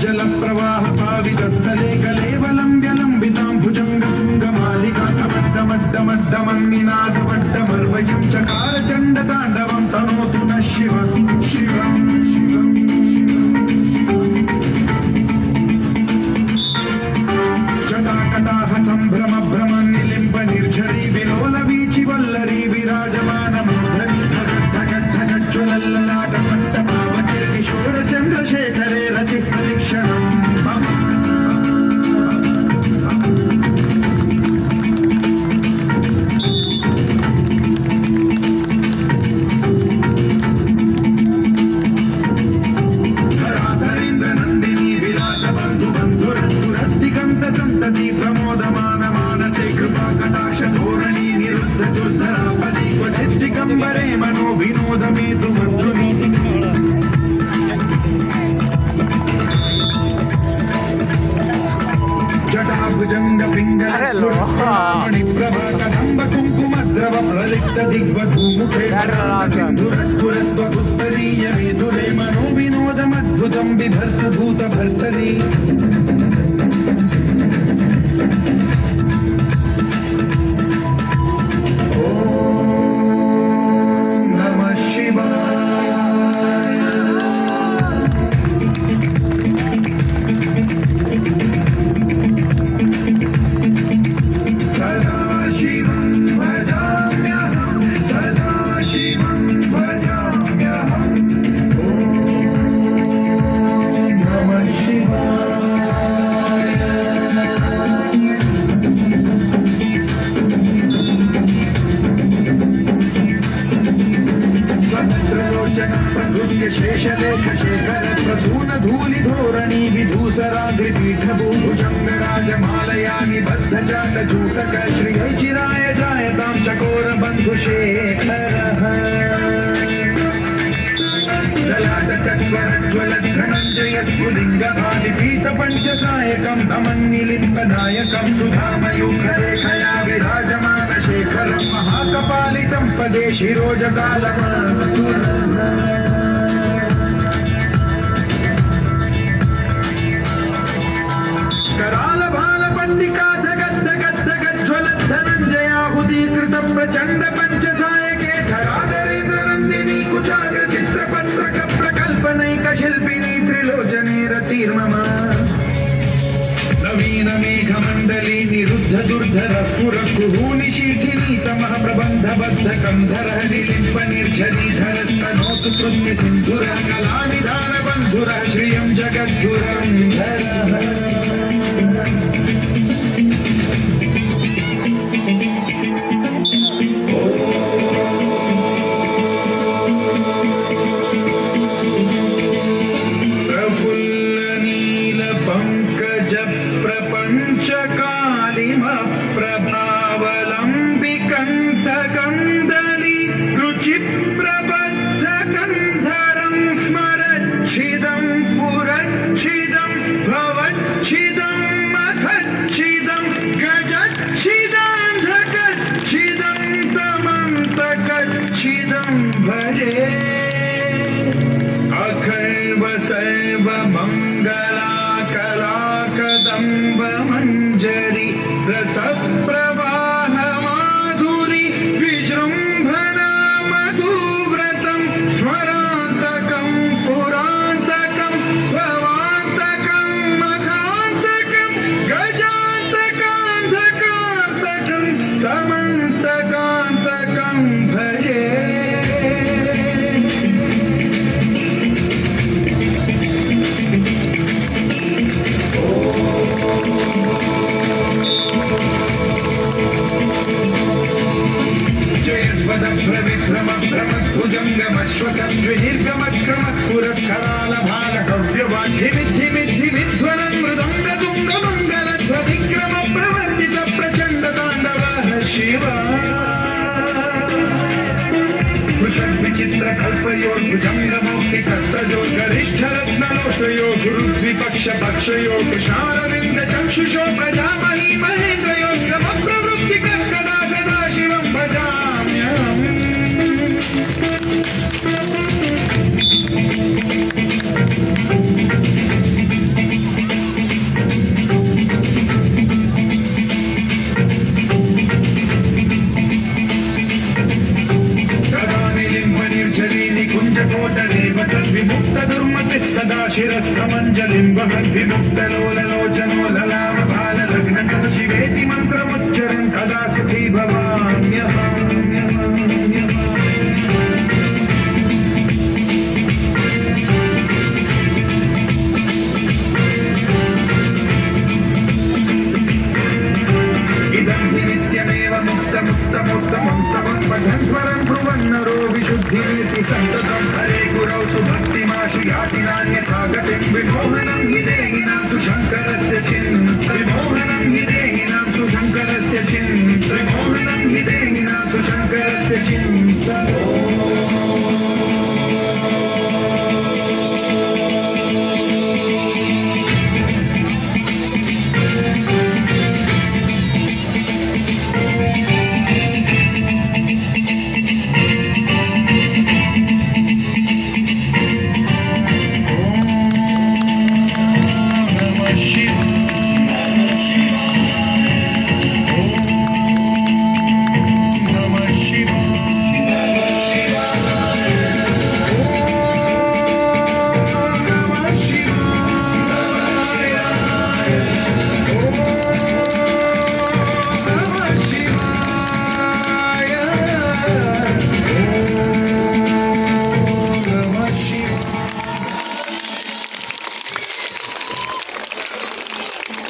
जल प्रवाह पावितस्थले कलेवलं व्यलम्बितां भुजङ्गमड्डमड्डमड्डमन्निनादमड्डमर्वयं चकार चण्डताण्डवं तनोतु नः शिवं शिवं जटाकटाह सम्भ्रम भ्रमन्निलिम्ब निर्झरी विलोलवीचि वल्लरी विराजमानमूर्धनि ज्वलल्ललाटपट्टपावके किशोर चन्द्रशेखरे रति प्रतिक्षणं मम धराधरेन्द्र नन्दिनी विलास बन्धु बन्धुरसुरद्दिगन्त सन्तति प्रमोदमान मानसे कृपा कटाक्ष धोरणी निरुद्ध दुर्धरापदि क्वचित् दिगम्बरे मनो विनोदमेतु वस्तुनि जटाभुजंग पिंगलि प्रभा कदंब कुंकुमद्रव प्रलिप्त दिग्वधूमुखे सिंधुरस्फुरद्वगुत्तरीय विधुरे मनो विनोदमद्भुतं बिभर्तु भूत भर्तरी शेषलेख शेखर प्रसून धूलि धोरणी विधूसराग्रिपीठ भूभुजंग राजमालया निबद्ध जाट जूटक श्रिय चिराय जायतां चकोर बंधु शेखर ललाट चत्वर ज्वलत् धनञ्जय स्फुलिंग भानिपीत पंचसायकं नमन्निलिम्बनायकं सुधामयूखरेखया विराजमान शेखरं महाकपालि संपदे शिरोजकालमस्तु कराल भाल पंडिका धगत धगत धगत ज्वलत धनंजयाहुतीकृत प्रचंड पंचसायके धराधरेन्द्र नंदिनी कुचाग्र चित्रपत्रक प्रकल्पनैक शिल्पिनी त्रिलोचने रतिर्मम नवीन मेघमंडली निरुद्ध दुर्धर स्फुर कुहूनि शीथिनी तमः प्रबंध बद्ध कंधर निलिम्ब निर्झरी धरस्तनोतु कृत्य सिंधुर कलानिधान बंधुर श्रियं जगद्गुरंधर प्रभावलंबिकंदली रुचिप्रबद्धकंधरं स्मरच्छिदं पुरच्छिदं भवच्छिदं मखच्छिदं गजच्छिदान्धकच्छिदं तमन्तकच्छिदं भजे अखैव सैव मङ्गलाकलाकदम्ब मञ्जरी रसप्रवाह माधुरी विजृम्भणा मधुव्रतं स्मरान्तकं पुरान्तकं भवान्तकं मखान्तकं गजान्तकान्धकान्तकं तमन्तकान्तकं भजे प्रविक्रम भ्रमद्भुजङ्गमश्वसद्विनिर्गमक्रम स्फुरत्कराल भालभव्यवाद्धिविद्धिविद्धिविध्वरन् मृदङ्गतुङ्गमङ्गलध्वनिक्रम प्रवर्तित प्रचण्ड ताण्डवः शिवा विचित्रकल्पयोर्भुजङ्गमौक्तिकर्तयो गरिष्ठरत्नलोष्टयो गुरुद्विपक्षपक्षयो कृशारविन्दचक्षुषो प्रजामहि महेन्द्रयो समप्रवृत्तिकर्कदा सदा शिवं भजाम्यहम् सदा शिरस्थमञ्जलिं वहद्विमुक्तलोललोचनो ललामभाललग्नकः शिवेति मन्त्रमुच्चरन् कदा सुखी भवाम्यहम् इदं हि नित्यमेव मुक्तमुक्तमुत्तमं स्तवं पठन् स्वरं ब्रुवन्नरो विशुद्धिमेति सन्ततं हरे गुरौ सुभक्तिमाशु याति नान्यथा गतिं विमोहनं हि देहिनां तु शङ्करस्य विमोहनं हि देहिनां तु शङ्करस्य विमोहनं हि देहिनां तु शङ्करस्य